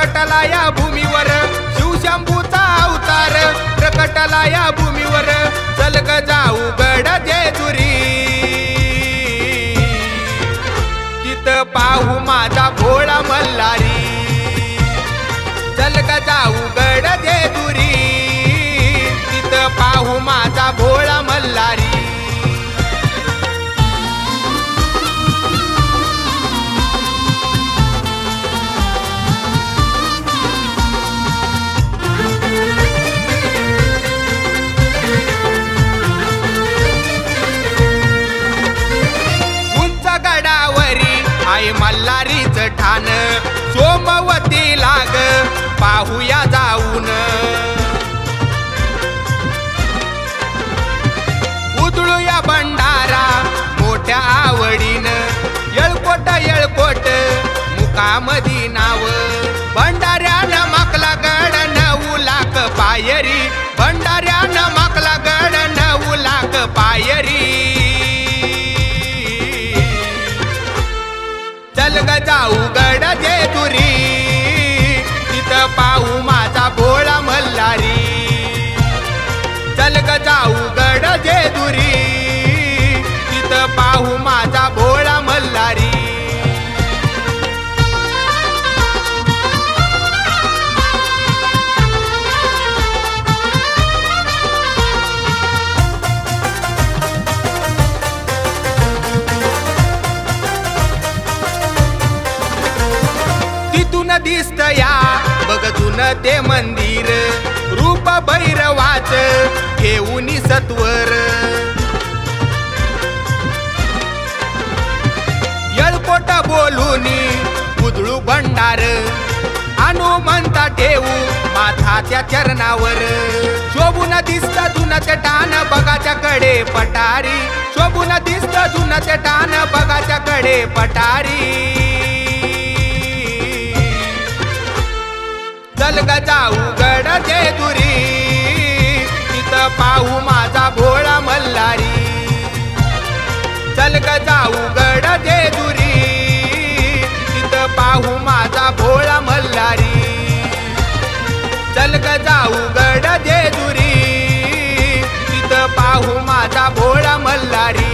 प्रकटला या भूमीवर शिवशंभूचा अवतार प्रकटला या भूमीवर चल ग जाऊ गड जेजुरी तिथं पाहू माझा भोळा मल्हारी चल ग जाऊ गड जेजुरी तिथं पाहू माझा भोळा मल्हारी आहे मल्हारीच ठाण सोमवती लाग पाहूया जाऊन उधळूया भंडारा मोठ्या आवडीनं येळकोट येळकोट मुकामदी नाव भंडाऱ्यानं माकला गड 9 लाख पायरी भंडाऱ्यानं माकला गड 9 लाख पायरी चल ग जाऊ गड जेजुरी तिथं पाहू माझा भोळा मल्हारी चल ग जाऊ गड जेजुरी तिथं पाहू माझा भोळा मल्हारी दिसत या बघतून ते मंदिर रूप भैरवाच घेऊन सत्वर येळकोट बोलून उधळू भंडार हनुमंता ठेवू माथा त्या चरणावर शोभून दिसत जुनच टाण बघाच्या कडे पटारी शोभून दिसत जुनच टाण बघाच्या कडे पटारी चल ग जाऊ गड जेजुरी तिथं पाहू माझा भोळा मल्हारी चल ग जाऊ गड जेजुरी तिथं पाहू माझा भोळा मल्हारी चल ग जाऊ गड जेजुरी तिथं पाहू माझा भोळा मल्हारी